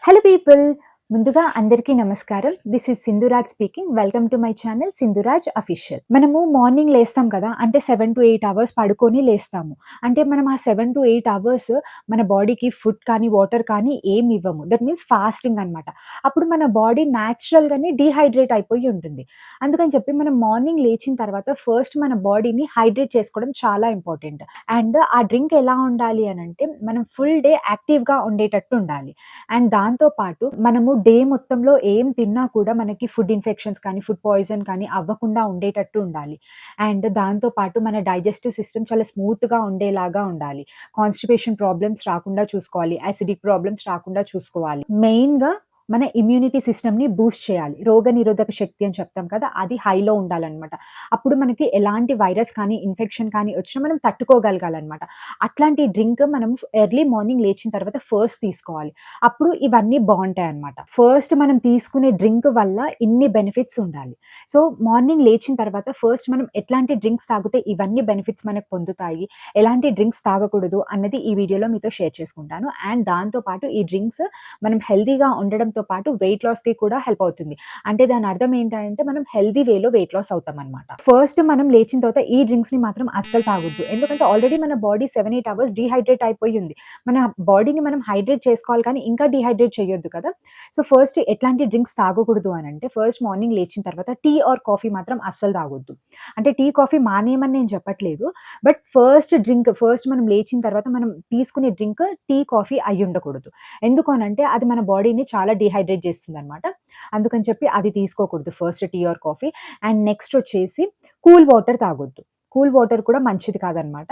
Hello people. ముందుగా అందరికీ నమస్కారం. This is Sindhuraj speaking. Welcome to my channel Sindhuraj official. మనము మార్నింగ్ లేస్తాం కదా, అంటే 7 to 8 అవర్స్ పడుకొని లేస్తాము. అంటే మనం ఆ 7 to 8 అవర్స్ మన బాడీకి ఫుడ్ కానీ వాటర్ కానీ ఏమి ఇవ్వము. దట్ మీన్స్ ఫాస్టింగ్ అనమాట. అప్పుడు మన బాడీ న్యాచురల్గానే డీహైడ్రేట్ అయిపోయి ఉంటుంది. అందుకని చెప్పి మనం మార్నింగ్ లేచిన తర్వాత ఫస్ట్ మన బాడీని హైడ్రేట్ చేసుకోవడం చాలా ఇంపార్టెంట్. అండ్ ఆ డ్రింక్ ఎలా ఉండాలి అని అంటే మనం ఫుల్ డే యాక్టివ్గా ఉండేటట్టు ఉండాలి. అండ్ దాంతో పాటు మనము డే మొత్తంలో ఏం తిన్నా కూడా మనకి ఫుడ్ ఇన్ఫెక్షన్స్ కానీ, ఫుడ్ పాయిజన్ కానీ అవ్వకుండా ఉండేటట్టు ఉండాలి. అండ్ దాంతో పాటు మన డైజెస్టివ్ సిస్టమ్ చాలా స్మూత్‌గా ఉండేలాగా ఉండాలి. కాన్‌స్టిపేషన్ ప్రాబ్లమ్స్ రాకుండా చూసుకోవాలి. యాసిడిక్ ప్రాబ్లమ్స్ రాకుండా చూసుకోవాలి. మెయిన్‌గా మన ఇమ్యూనిటీ సిస్టమ్‌ని బూస్ట్ చేయాలి. రోగనిరోధక శక్తి అని చెప్తాం కదా, అది హైలో ఉండాలనమాట. అప్పుడు మనకి ఎలాంటి వైరస్ కానీ, ఇన్ఫెక్షన్ కానీ వచ్చినా మనం తట్టుకోగలగాలనమాట. అట్లాంటి డ్రింక్ మనం ఎర్లీ మార్నింగ్ లేచిన తర్వాత ఫస్ట్ తీసుకోవాలి. అప్పుడు ఇవన్నీ బావుంటాయన్నమాట. ఫస్ట్ మనం తీసుకునే డ్రింక్ వల్ల ఇన్ని బెనిఫిట్స్ ఉండాలి. సో, మార్నింగ్ లేచిన తర్వాత ఫస్ట్ మనం ఎట్లాంటి డ్రింక్స్ తాగితే ఇవన్నీ బెనిఫిట్స్ మనకు పొందుతాయి, ఎలాంటి డ్రింక్స్ తాగకూడదు అన్నది ఈ వీడియోలో మీతో షేర్ చేసుకుంటాను. అండ్ దాంతో పాటు ఈ డ్రింక్స్ మనం హెల్తీగా ఉండడంతో పాటు వెయిట్ లాస్‌కి కూడా హెల్ప్ అవుతుంది. అంటే దాని అర్థం ఏంటంటే మనం హెల్తీ వేలో వెయిట్ లాస్ అవుతామన్నమాట. ఫస్ట్ మనం లేచిన తర్వాత ఈ డ్రింక్స్‌ని మాత్రం అస్సలు తాగొద్దు. ఎందుకంటే ఆల్రెడీ మన బాడీ 7, 8 అవర్స్ డీహైడ్రేట్ అయిపోయి ఉంది. మన బాడీని మనం హైడ్రేట్ చేసుకోవాలి కానీ ఇంకా డీహైడ్రేట్ చేయొద్దు కదా! సో, ఫస్ట్ ఎట్లాంటి డ్రింక్స్ తాగకూడదు అనంటే ఫస్ట్ మార్నింగ్ లేచిన తర్వాత టీ ఆర్ కాఫీ మాత్రం అస్సలు తాగొద్దు. అంటే టీ, కాఫీ మానేయమని నేను చెప్పట్లేదు. బట్ ఫస్ట్ మనం లేచిన తర్వాత మనం తీసుకునే డ్రింక్ టీ, కాఫీ అయ్యుండకూడదు. ఎందుకు అనంటే అది మన బాడీని చాలా డీహైడ్రేట్ చేస్తుందనమాట. అందుకని చెప్పి అది తీసుకోకూడదు first tea or coffee. And next వచ్చేసి కూల్ వాటర్ తాగొద్దు. కూల్ వాటర్ కూడా మంచిది కాదనమాట.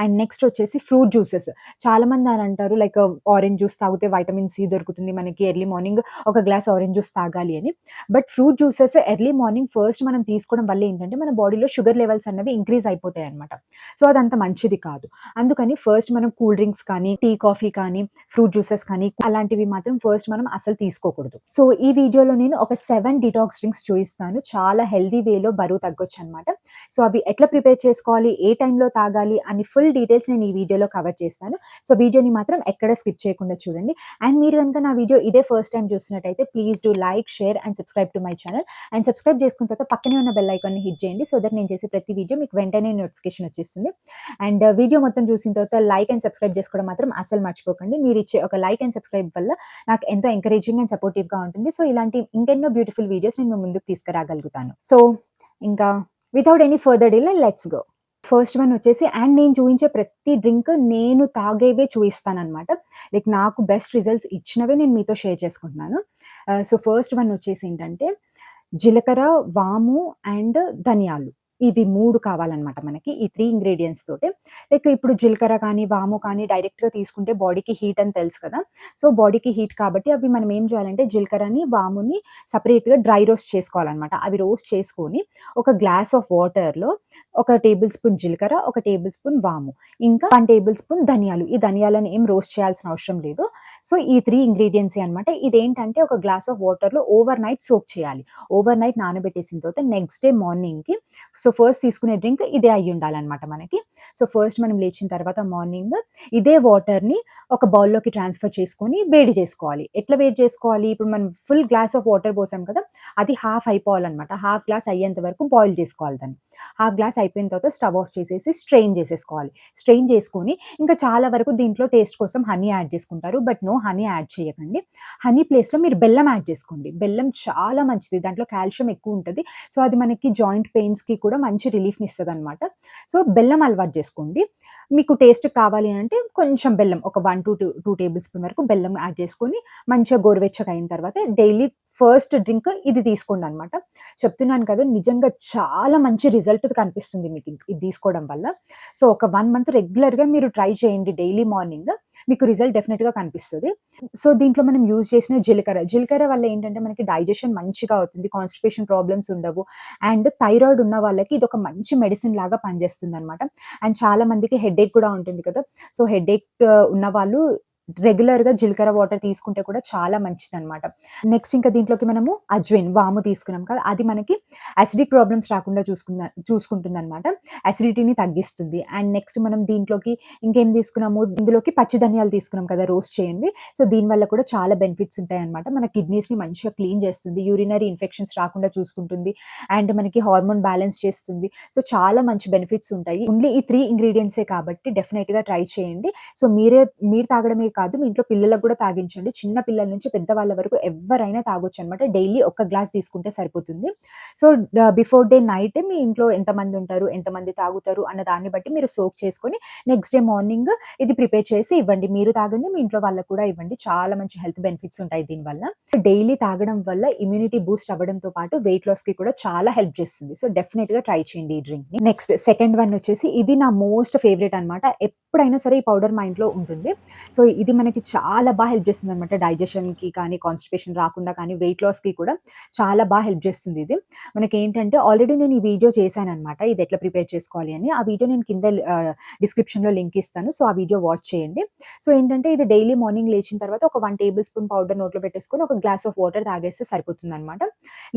అండ్ నెక్స్ట్ వచ్చేసి ఫ్రూట్ జ్యూసెస్. చాలామంది అని అంటారు లైక్ ఆరెంజ్ జ్యూస్ తాగితే వైటమిన్ సి దొరుకుతుంది మనకి, ఎర్లీ మార్నింగ్ ఒక గ్లాస్ ఆరెంజ్ జ్యూస్ తాగాలి అని. But fruit juices early morning first మనం తీసుకోవడం వల్ల ఏంటంటే మన బాడీలో షుగర్ లెవెల్స్ అనేవి ఇంక్రీజ్ అయిపోతాయన్నమాట. సో, అదంత మంచిది కాదు. అందుకని ఫస్ట్ మనం కూల్ డ్రింక్స్ కానీ, టీ, కాఫీ కానీ, ఫ్రూట్ జ్యూసెస్ కానీ అలాంటివి మాత్రం ఫస్ట్ మనం అసలు తీసుకోకూడదు. సో, ఈ వీడియోలో నేను ఒక 7 డిటాక్స్ డ్రింక్స్ చూపిస్తాను. చాలా హెల్తీ వేలో బరువు తగ్గొచ్చనమాట. సో, అవి ఎట్లా ప్రిపేర్ చేసుకోవాలి, ఏ టైంలో తాగాలి అని ఫుల్ డీటెయిల్స్ నేను ఈ వీడియోలో కవర్ చేస్తాను. సో, వీడియోని మాత్రం ఎక్కడ స్కిప్ చేయకుండా చూడండి. అండ్ మీరు గనుక నా వీడియో ఇదే ఫస్ట్ టైమ్ చూస్తున్నట్టయితే please do like, share and subscribe to my channel. And subscribe చేసుకున్న తర్వాత పక్కనే ఉన్న బెల్ ఐకాన్‌ని హిట్ చేయండి. సో దట్ నేను చేసే ప్రతి వీడియో మీకు వెంటనే నోటిఫికేషన్ వచ్చేస్తుంది. అండ్ వీడియో మొత్తం చూసిన తర్వాత లైక్ అండ్ సబ్స్క్రైబ్ చేసుకోవడం మాత్రం అస్సలు మర్చిపోకండి. మీరిచ్చే ఒక లైక్ అండ్ సబ్స్క్రైబ్ వల్ల నాకు ఎంతో ఎంకరేజింగ్ అండ్ సపోర్టివ్‌గా ఉంటుంది. సో, ఇలాంటి ఇంకెన్నో బ్యూటిఫుల్ వీడియోస్ నేను మీ ముందుకు తీసుకురాగలుగుతాను. సో, ఇంకా without any further delay let's go. First one వచ్చేసి అండ్ నేను చూయించే ప్రతి డ్రింక్ నేను తాగేవే చూయిస్తాననమాట. లైక్ నాకు బెస్ట్ రిజల్ట్స్ ఇచ్చినవే నేను మీతో షేర్ చేసుకుంటున్నాను. సో, ఫస్ట్ వన్ వచ్చేసి ఏంటంటే జీలకర్ర, వాము అండ్ ధనియాలు. ఇవి 3 కావాలనమాట మనకి. ఈ 3 ఇంగ్రీడియెంట్స్ తోటి. లైక్ ఇప్పుడు జీలకర్ర కానీ, వాము కానీ డైరెక్ట్‌గా తీసుకుంటే బాడీకి హీట్ అని తెలుసు కదా! సో, బాడీకి హీట్ కాబట్టి అవి మనం ఏం చేయాలంటే జీలకర్రని, వాముని సెపరేట్‌గా డ్రై రోస్ట్ చేసుకోవాలనమాట. అవి రోస్ట్ చేసుకొని ఒక గ్లాస్ ఆఫ్ వాటర్‌లో ఒక టేబుల్ స్పూన్ జీలకర్ర, ఒక టేబుల్ స్పూన్ వాము, ఇంకా 1 టేబుల్ స్పూన్ ధనియాలు. ఈ ధనియాలను ఏం రోస్ట్ చేయాల్సిన అవసరం లేదు. సో, ఈ 3 ఇంగ్రీడియెంట్సే అనమాట. ఇదేంటంటే ఒక గ్లాస్ ఆఫ్ వాటర్‌లో ఓవర్ నైట్ సోక్ చేయాలి. ఓవర్ నైట్ నానబెట్టేసిన తర్వాత నెక్స్ట్ డే మార్నింగ్‌కి సో, ఫస్ట్ తీసుకునే డ్రింక్ ఇదే అయ్యుండాలనమాట మనకి. సో, ఫస్ట్ మనం లేచిన తర్వాత మార్నింగ్ ఇదే వాటర్‌ని ఒక బౌల్‌లోకి ట్రాన్స్‌ఫర్ చేసుకొని వేడి చేసుకోవాలి. ఎట్లా వేడి చేసుకోవాలి? ఇప్పుడు మనం ఫుల్ గ్లాస్ ఆఫ్ వాటర్ పోసాం కదా! అది హాఫ్ అయిపోవాలనమాట. హాఫ్ గ్లాస్ అయ్యేంత వరకు బాయిల్ చేసుకోవాలి దాన్ని. హాఫ్ గ్లాస్ అయిపోయిన తర్వాత స్టవ్ ఆఫ్ చేసేసి స్ట్రెయిన్ చేసేసుకోవాలి. స్ట్రెయిన్ చేసుకొని ఇంకా చాలా వరకు దీంట్లో టేస్ట్ కోసం హనీ యాడ్ చేసుకుంటారు. బట్ నో, హనీ యాడ్ చేయకండి. హనీ ప్లేస్‌లో మీరు బెల్లం యాడ్ చేసుకోండి. బెల్లం చాలా మంచిది. దాంట్లో కాల్షియం ఎక్కువుంటది. సో, అది మనకి జాయింట్ పెయిన్స్‌కి కూడా మంచి రిలీఫ్‌ని ఇస్తదనమాట. సో, బెల్లం అలవాటు చేసుకోండి. మీకు టేస్ట్ కావాలి అంటే కొంచెం బెల్లం ఒక 1-2 టేబుల్ స్పూన్ వరకు బెల్లం యాడ్ చేసుకొని మంచిగా గోరువెచ్చగా అయిన తర్వాత డైలీ ఫస్ట్ డ్రింక్ ఇది తీసుకోండనమాట. చెప్తున్నాను కదా! నిజంగా చాలా మంచి రిజల్ట్ కనిపిస్తుంది మీకు ఇది తీసుకోవడం వల్ల. సో, ఒక 1 మంత్ రెగ్యులర్‌గా మీరు ట్రై చేయండి డైలీ మార్నింగ్. మీకు రిజల్ట్ డెఫినిట్‌గా కనిపిస్తది. సో, దీంట్లో మనం యూజ్ చేసిన జీలకర్ర వల్ల ఏంటంటే మనకి డైజెషన్ మంచిగా అవుతుంది. కాన్‌స్టిపేషన్ ప్రాబ్లమ్స్ ఉండవు. అండ్ థైరాయిడ్ ఉన్న వాళ్ళకి ఇదొక మంచి మెడిసిన్ లాగా పనిచేస్తుందనమాట. అండ్ చాలా మందికి హెడేక్ కూడా ఉంటుంది కదా! సో, హెడేక్ ఉన్నవాళ్ళు రెగ్యులర్‌గా జీలకర్ర వాటర్ తీసుకుంటే కూడా చాలా మంచిదనమాట. నెక్స్ట్ ఇంకా దీంట్లోకి మనము అజ్వైన్, వాము తీసుకున్నాం కదా! అది మనకి అసిడిక్ ప్రాబ్లమ్స్ రాకుండా చూసుకుంటుందనమాట. అసిడిటీని తగ్గిస్తుంది. అండ్ నెక్స్ట్ మనం దీంట్లోకి ఇంకేం తీసుకున్నాము, ఇందులోకి పచ్చి ధనియాలు తీసుకున్నాం కదా! రోస్ట్ చేయండి. సో, దీనివల్ల కూడా చాలా బెనిఫిట్స్ ఉంటాయన్నమాట. మన కిడ్నీస్‌ని మంచిగా క్లీన్ చేస్తుంది. యూరినరీ ఇన్ఫెక్షన్స్ రాకుండా చూసుకుంటుంది. అండ్ మనకి హార్మోన్ బ్యాలెన్స్ చేస్తుంది. సో, చాలా మంచి బెనిఫిట్స్ ఉంటాయి. ఓన్లీ ఈ 3 ఇంగ్రీడియెంట్సే కాబట్టి డెఫినెట్‌గా ట్రై చేయండి. సో, మీరు తాగడమే కాదు, మీ ఇంట్లో పిల్లలకు కూడా తాగించండి. చిన్న పిల్లల నుంచి పెద్దవాళ్ళ వరకు ఎవ్వరైనా తాగొచ్చనమాట. డైలీ ఒక గ్లాస్ తీసుకుంటే సరిపోతుంది. సో, బిఫోర్ డే నైట్ మీ ఇంట్లో ఎంతమంది ఉంటారు, ఎంతమంది తాగుతారు అన్న దాన్ని బట్టి మీరు సోక్ చేసుకొని నెక్స్ట్ డే మార్నింగ్ ఇది ప్రిపేర్ చేసి ఇవ్వండి. మీరు తాగండి, మీ ఇంట్లో వాళ్ళకి కూడా ఇవ్వండి. చాలా మంచి హెల్త్ బెనిఫిట్స్ ఉంటాయి దీనివల్ల. డైలీ తాగడం వల్ల ఇమ్యూనిటీ బూస్ట్ అవ్వడంతో పాటు వెయిట్ లాస్‌కి కూడా చాలా హెల్ప్ చేస్తుంది. సో, డెఫినిట్‌గా ట్రై చేయండి ఈ డ్రింక్‌ని. నెక్స్ట్ సెకండ్ వన్ వచ్చేసి ఇది నా మోస్ట్ ఫేవరెట్ అనమాట. ఎప్పుడైనా సరే ఈ పౌడర్ మా ఇంట్లో ఉంటుంది. సో, ఇది మనకి చాలా హెల్ప్ చేస్తుందనమాట. డైజెషన్‌కి కానీ, కాన్‌స్టిపేషన్ రాకుండా కానీ, వెయిట్ లాస్‌కి కూడా చాలా హెల్ప్ చేస్తుంది ఇది. మనకేంటంటే ఆల్రెడీ నేను ఈ వీడియో చేశాననమాట. ఇది ఎట్లా ప్రిపేర్ చేసుకోవాలి అని. ఆ వీడియో నేను కింద డిస్క్రిప్షన్‌లో లింక్ ఇస్తాను. సో, ఆ వీడియో వాచ్ చేయండి. సో, ఏంటంటే ఇది డైలీ మార్నింగ్ లేచిన తర్వాత ఒక 1 టేబుల్ స్పూన్ పౌడర్ నోట్లో పెట్టేసుకొని ఒక గ్లాస్ ఆఫ్ వాటర్ తాగేస్తే సరిపోతుందనమాట.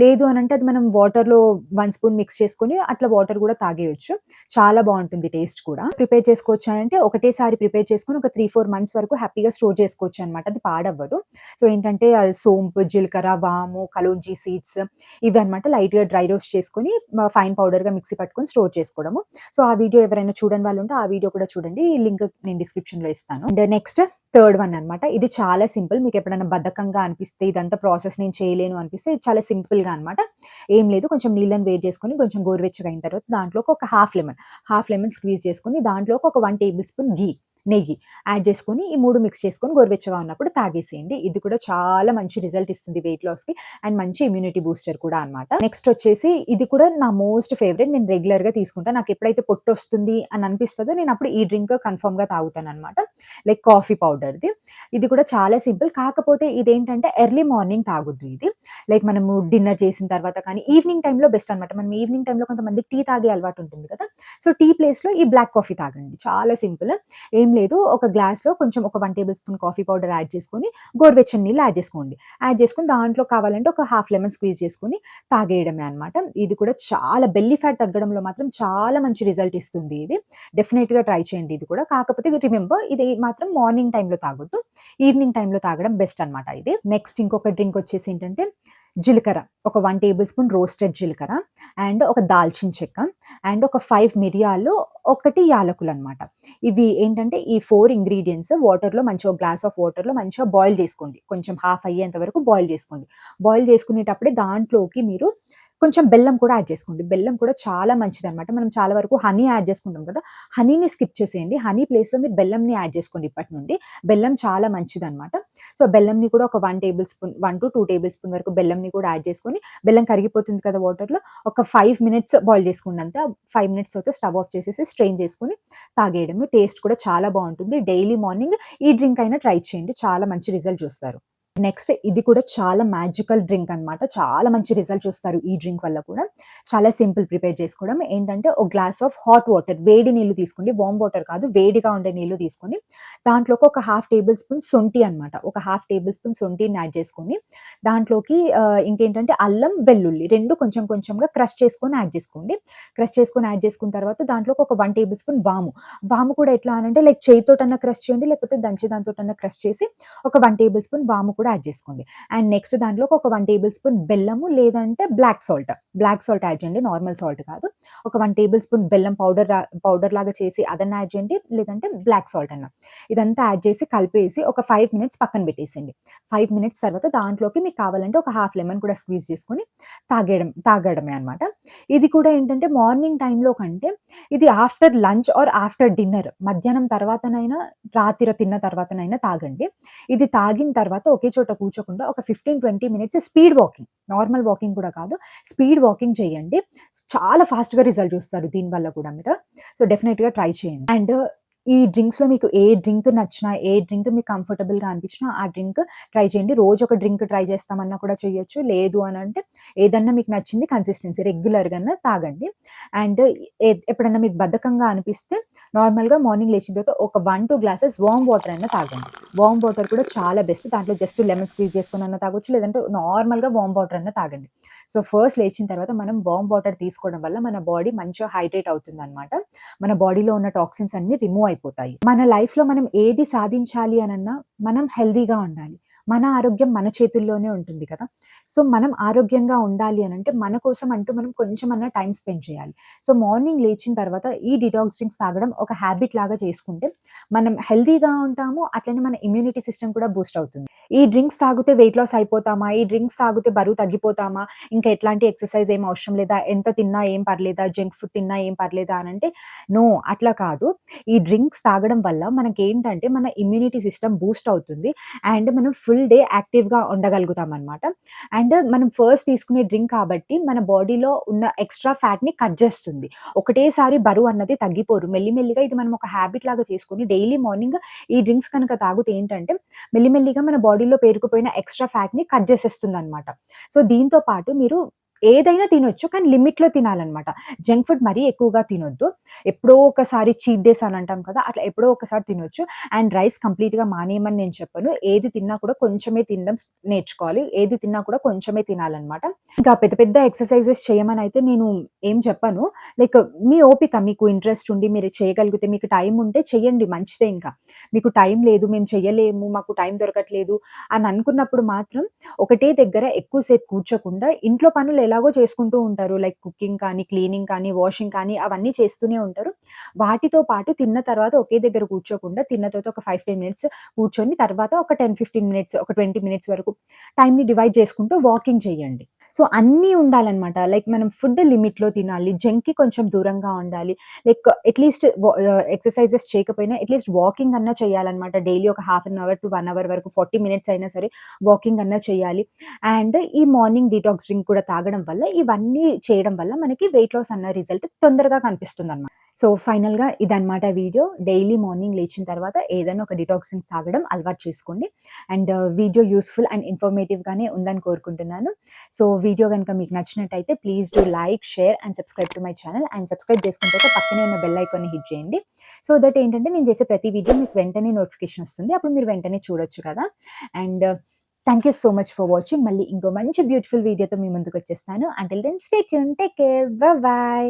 లేదు అనంటే అది మనం వాటర్‌లో 1 స్పూన్ మిక్స్ చేసుకొని అట్లా వాటర్ కూడా తాగేయొచ్చు. చాలా బావుంటుంది టేస్ట్ కూడా. ప్రిపేర్ చేసుకోవచ్చు అనంటే ఒకటేసారి ప్రిపేర్ చేసుకొని ఒక 3, 4 మంత్స్ వరకు హ్యాపీగా స్టోర్ చేసుకోవచ్చనమాట. అది పాడవ్వదు. సో, ఏంటంటే అది సోంపు, జీలకర్ర, వాము, కలోంజీ సీడ్స్ ఇవన్నమాట లైట్‌గా డ్రై రోస్ట్ చేసుకొని ఫైన్ పౌడర్‌గా మిక్సీ పట్టుకొని స్టోర్ చేసుకోవడము. సో, ఆ వీడియో ఎవరైనా చూడని వాళ్ళుంటే ఆ వీడియో కూడా చూడండి. ఈ లింక్ నేను డిస్క్రిప్షన్‌లో ఇస్తాను. అండ్ నెక్స్ట్ థర్డ్ వన్ అనమాట. ఇది చాలా సింపుల్. మీకెప్పుడైనా బద్ధకంగా అనిపిస్తే, ఇదంతా ప్రాసెస్ నేను చేయలేను అనిపిస్తే ఇది చాలా సింపుల్‌గా అనమాట. ఏం లేదు, కొంచెం నీళ్ళని వేడి చేసుకొని కొంచెం గోరువెచ్చగా అయిన తర్వాత దాంట్లోకి ఒక హాఫ్ లెమన్ స్క్వీజ్ చేసుకొని దాంట్లోకి ఒక 1 టేబుల్ స్పూన్ నెయ్యి యాడ్ చేసుకొని ఈ 3 మిక్స్ చేసుకొని గోరువెచ్చగా ఉన్నప్పుడు తాగేసేయండి. ఇది కూడా చాలా మంచి రిజల్ట్ ఇస్తుంది వెయిట్ లాస్‌కి అండ్ మంచి ఇమ్యూనిటీ బూస్టర్ కూడా అనమాట. నెక్స్ట్ వచ్చేసి ఇది కూడా నా మోస్ట్ ఫేవరెట్. నేను రెగ్యులర్‌గా తీసుకుంటా. నాకు ఎప్పుడైతే పొట్టొస్తుంది అని అనిపిస్తదో నేను అప్పుడు ఈ డ్రింక్ కన్ఫర్మ్‌గా తాగుతాననమాట. Like coffee పౌడర్‌ది. ఇది కూడా చాలా సింపుల్. కాకపోతే ఇదేంటంటే ఎర్లీ మార్నింగ్ తాగొద్దు ఇది. లైక్ మనము డిన్నర్ చేసిన తర్వాత కానీ ఈవినింగ్ టైమ్‌లో బెస్ట్ అనమాట. మనం ఈవినింగ్ టైమ్‌లో కొంతమందికి టీ తాగే అలవాటు ఉంటుంది కదా! సో, టీ ప్లేస్‌లో ఈ బ్లాక్ కాఫీ తాగండి. చాలా సింపుల్. ఏం లేదు, ఒక గ్లాస్‌లో కొంచెం ఒక 1 table spoon coffee powder add చేసుకొని గోరువెచ్చని నీళ్ళు యాడ్ చేసుకోండి. యాడ్ చేసుకొని దాంట్లో కావాలంటే ఒక హాఫ్ లెమన్ స్క్వీజ్ చేసుకొని తాగేయడమే అనమాట. ఇది కూడా చాలా బెల్లీ ఫ్యాట్ తగ్గడంలో మాత్రం చాలా మంచి రిజల్ట్ ఇస్తుంది ఇది. డెఫినిట్‌గా ట్రై చేయండి ఇది కూడా. కాకపోతే రిమెంబర్ ఇది మాత్రం మార్నింగ్ టైమ్‌లో తాగొద్దు. ఈవినింగ్ టైమ్‌లో తాగడం బెస్ట్ అనమాట ఇది. నెక్స్ట్ ఇంకొక డ్రింక్ వచ్చేసి ఏంటంటే జీలకర్ర. ఒక 1 టేబుల్ స్పూన్ రోస్టెడ్ జీలకర్ర అండ్ ఒక దాల్చిన చెక్క అండ్ ఒక 5 మిరియాలు, 1 యాలకులనమాట. ఇవి ఏంటంటే ఈ 4 ఇంగ్రీడియెంట్స్ వాటర్‌లో మంచిగా ఒక గ్లాస్ ఆఫ్ వాటర్‌లో మంచిగా బాయిల్ చేసుకోండి. కొంచెం హాఫ్ అయ్యేంత వరకు బాయిల్ చేసుకోండి. బాయిల్ చేసుకునేటప్పుడే దాంట్లోకి మీరు కొంచెం బెల్లం కూడా యాడ్ చేసుకోండి. బెల్లం కూడా చాలా మంచిదనమాట. మనం చాలా వరకు హనీ యాడ్ చేసుకుంటాం కదా! హనీని స్కిప్ చేసేయండి. హనీ ప్లేస్‌లో మీరు బెల్లంని యాడ్ చేసుకోండి ఇప్పటి నుండి. బెల్లం చాలా మంచిదనమాట. సో, బెల్లంని కూడా ఒక 1 టేబుల్ స్పూన్ 1-2 టేబుల్ స్పూన్ వరకు బెల్లంని కూడా యాడ్ చేసుకొని, బెల్లం కరిగిపోతుంది కదా వాటర్‌లో, ఒక 5 మినిట్స్ బాయిల్ చేసుకోండి అంతే. 5 మినిట్స్ తర్వాత స్టవ్ ఆఫ్ చేసేసి స్ట్రెయిన్ చేసుకొని తాగేయడమే. టేస్ట్ కూడా చాలా బావుంటుంది. డైలీ మార్నింగ్ ఈ డ్రింక్ అయినా ట్రై చేయండి. చాలా మంచి రిజల్ట్ చూస్తారు. నెక్స్ట్ ఇది కూడా చాలా మ్యాజికల్ డ్రింక్ అనమాట. చాలా మంచి రిజల్ట్ చూస్తారు ఈ డ్రింక్ వల్ల కూడా. చాలా సింపుల్ ప్రిపేర్ చేసుకోవడం. ఏంటంటే ఒక గ్లాస్ ఆఫ్ హాట్ వాటర్, వేడి నీళ్లు తీసుకోండి. వార్మ్ వాటర్ కాదు, వేడిగా ఉండే నీళ్లు తీసుకొని దాంట్లోకి ఒక హాఫ్ టేబుల్ స్పూన్ సొంఠి అనమాట. ఒక హాఫ్ టేబుల్ స్పూన్ సొంఠిని యాడ్ చేసుకొని దాంట్లోకి ఇంకేంటంటే అల్లం, వెల్లుల్లి 2 కొంచెం కొంచెంగా క్రష్ చేసుకొని యాడ్ చేసుకోండి. క్రష్ చేసుకొని యాడ్ చేసుకున్న తర్వాత దాంట్లోకి ఒక 1 టేబుల్ స్పూన్ వాము. వాము కూడా ఎట్లా అనంటే లైక్ చేయితోటన్నా క్రష్ చేయండి, లేకపోతే దంచే దాంతోటన్నా క్రష్ చేసి ఒక 1 టేబుల్ స్పూన్ వాము కూడా యాడ్ చేసుకోండి. అండ్ నెక్స్ట్ దాంట్లోకి ఒక 1 టేబుల్ స్పూన్ బెల్లము, లేదంటే black salt. Black salt add చేయండి. నార్మల్ సాల్ట్ కాదు. ఒక 1 టేబుల్ స్పూన్ బెల్లం పౌడర్ లాగా చేసి అదన్నా యాడ్ చేయండి. లేదంటే బ్లాక్ సాల్ట్ అన్నా. ఇదంతా యాడ్ చేసి కలిపేసి ఒక 5 మినిట్స్ పక్కన పెట్టేసేయండి. 5 మినిట్స్ తర్వాత దాంట్లోకి మీకు కావాలంటే ఒక హాఫ్ లెమన్ కూడా స్క్వీజ్ చేసుకొని తాగడమే అన్నమాట. ఇది కూడా ఏంటంటే మార్నింగ్ టైమ్‌లో కంటే ఇది after lunch or after dinner, మధ్యాహ్నం తర్వాతనైనా, రాత్రి తిన్న తర్వాతనైనా తాగండి. ఇది తాగిన తర్వాత ఒకే చోట కూర్చోకుండా ఒక 15-20 minutes speed walking, normal walking కూడా కాదు, స్పీడ్ వాకింగ్ చేయండి. చాలా ఫాస్ట్‌గా రిజల్ట్ చూస్తారు దీనివల్ల కూడా మీరు. సో, డెఫినిట్‌గా ట్రై చేయండి. అండ్ ఈ డ్రింక్స్‌లో మీకు ఏ డ్రింక్ నచ్చినా, ఏ డ్రింక్ మీకు కంఫర్టబుల్‌గా అనిపించినా ఆ డ్రింక్ ట్రై చేయండి. రోజు ఒక డ్రింక్ ట్రై చేస్తామన్నా కూడా చేయొచ్చు. లేదు అనంటే ఏదన్నా మీకు నచ్చింది కన్సిస్టెన్సీ రెగ్యులర్‌గానే తాగండి. అండ్ ఎప్పుడన్నా మీకు బద్ధకంగా అనిపిస్తే నార్మల్‌గా మార్నింగ్ లేచిన తర్వాత ఒక 1, 2 గ్లాసెస్ వార్మ్ వాటర్ అయినా తాగండి. వార్మ్ వాటర్ కూడా చాలా బెస్ట్. దాంట్లో జస్ట్ లెమన్ స్క్వీజ్ చేసుకొనన్నా తాగొచ్చు. లేదంటే నార్మల్‌గా వార్మ్ వాటర్ అన్నా తాగండి. సో, ఫస్ట్ లేచిన తర్వాత మనం వార్మ్ వాటర్ తీసుకోవడం వల్ల మన బాడీ మంచిగా హైడ్రేట్ అవుతుందనమాట. మన బాడీలో ఉన్న టాక్సిన్స్ అన్నీ రిమూవ్ అయిపోతాయి. మన లైఫ్‌లో మనం ఏది సాధించాలి అనన్నా మనం హెల్తీగా ఉండాలి. మన ఆరోగ్యం మన చేతుల్లోనే ఉంటుంది కదా! సో, మనం ఆరోగ్యంగా ఉండాలి అనంటే మన కోసం అంటూ మనం కొంచెమన్నా టైమ్ స్పెండ్ చేయాలి. సో, మార్నింగ్ లేచిన తర్వాత ఈ డిటాక్స్ డ్రింక్స్ తాగడం ఒక హాబిట్ లాగా చేసుకుంటే మనం హెల్తీగా ఉంటాము. అట్లనే మన ఇమ్యూనిటీ సిస్టమ్ కూడా బూస్ట్ అవుతుంది. ఈ డ్రింక్స్ తాగితే వెయిట్ లాస్ అయిపోతామా? ఈ డ్రింక్స్ తాగితే బరువు తగ్గిపోతామా? ఇంకా ఎట్లాంటి ఎక్సర్‌సైజ్ ఏం అవసరం లేదా? ఎంత తిన్నా ఏం పర్లేదా? జంక్ ఫుడ్ తిన్నా ఏం పర్లేదా? అనంటే నో, అట్లా కాదు. ఈ డ్రింక్స్ తాగడం వల్ల మనకేంటంటే మన ఇమ్యూనిటీ సిస్టమ్ బూస్ట్ అవుతుంది. అండ్ మనం ఫుల్ డే యాక్టివ్‌గా ఉండగలుగుతామనమాట. అండ్ మనం ఫస్ట్ తీసుకునే డ్రింక్ కాబట్టి మన బాడీలో ఉన్న ఎక్స్‌ట్రా ఫ్యాట్‌ని కట్ చేస్తుంది. ఒకటేసారి బరువు అన్నది తగ్గిపోరు. మెల్లిమెల్లిగా ఇది మనం ఒక హాబిట్ లాగా చేసుకొని డైలీ మార్నింగ్ ఈ డ్రింక్స్ కనుక తాగితే ఏంటంటే మెల్లిమెల్లిగా మన బాడీలో పేరుకుపోయిన ఎక్స్‌ట్రా ఫ్యాట్‌ని కట్ చేసేస్తుందనమాట. సో, దీంతో పాటు మీరు ఏదైనా తినొచ్చు. కానీ లిమిట్‌లో తినాలనమాట. జంక్ ఫుడ్ మరీ ఎక్కువగా తినొద్దు. ఎప్పుడో ఒకసారి చీట్ డేస్ అని అంటాం కదా! అట్లా ఎప్పుడో ఒకసారి తినొచ్చు. అండ్ రైస్ కంప్లీట్‌గా మానేయమని నేను చెప్పను. ఏది తిన్నా కూడా కొంచెమే తినడం నేర్చుకోవాలి. ఏది తిన్నా కూడా కొంచెమే తినాలనమాట. ఇంకా పెద్ద పెద్ద ఎక్సర్‌సైజెస్ చేయమనైతే నేను ఏం చెప్పను. లైక్ మీ ఓపిక మీకు ఇంట్రెస్ట్ ఉండి మీరు చేయగలిగితే మీకు టైం ఉంటే చేయండి మంచిదే ఇంకా. మీకు టైం లేదు, మేము చెయ్యలేము, మాకు టైం దొరకట్లేదు అని అనుకున్నప్పుడు మాత్రం ఒకటే దగ్గర ఎక్కువ సేపు కూర్చోకుండా ఇంట్లో పనులు ఎలాగో చేసుకుంటూ ఉంటారు. లైక్ కుకింగ్ కానీ, క్లీనింగ్ కానీ, వాషింగ్ కానీ అవన్నీ చేస్తూనే ఉంటారు. వాటితో పాటు తిన్న తర్వాత ఒకే దగ్గర కూర్చోకుండా తిన్న తర్వాత ఒక 5, 10 మినిట్స్ కూర్చొని తర్వాత ఒక 10, 15 మినిట్స్, ఒక 20 మినిట్స్ వరకు టైమ్‌ని డివైడ్ చేసుకుంటూ వాకింగ్ చేయండి. సో, అన్నీ ఉండాలనమాట. లైక్ మనం ఫుడ్ లిమిట్‌లో తినాలి. జంక్‌కి కొంచెం దూరంగా ఉండాలి. లైక్ అట్‌లీస్ట్ ఎక్సర్‌సైజెస్ చేయకపోయినా అట్‌లీస్ట్ వాకింగ్ అన్నా చేయాలనమాట. డైలీ ఒక half an hour to 1 hour వరకు 40 మినిట్స్ అయినా సరే వాకింగ్ అన్నా చేయాలి. అండ్ ఈ మార్నింగ్ డిటాక్స్ డ్రింక్ కూడా తాగడం వల్ల ఇవన్నీ చేయడం వల్ల మనకి వెయిట్ లాస్ అన్న రిజల్ట్ తొందరగా కనిపిస్తుందనమాట. సో, ఫైనల్‌గా ఇదనమాట వీడియో. డైలీ మార్నింగ్ లేచిన తర్వాత ఏదైనా ఒక డిటాక్స్ డ్రింక్ తాగడం అలవాటు చేసుకోండి. అండ్ వీడియో యూజ్‌ఫుల్ అండ్ ఇన్ఫర్మేటివ్‌గానే ఉందని కోరుకుంటున్నాను. సో, వీడియో గనుక మీకు నచ్చినట్టయితే please do like, share and subscribe to my channel. And subscribe చేసుకున్న తర్వాత పక్కనే ఉన్న బెల్ ఐకాన్‌ని హిట్ చేయండి. సో దట్ ఏంటంటే నేను చేసే ప్రతి వీడియో మీకు వెంటనే నోటిఫికేషన్ వస్తుంది. అప్పుడు మీరు వెంటనే చూడొచ్చు కదా! And thank you so much for watching. మళ్ళీ ఇంకో మంచి బ్యూటిఫుల్ వీడియోతో మీ ముందుకొచ్చేస్తాను. Until then stay tuned. Take care. By.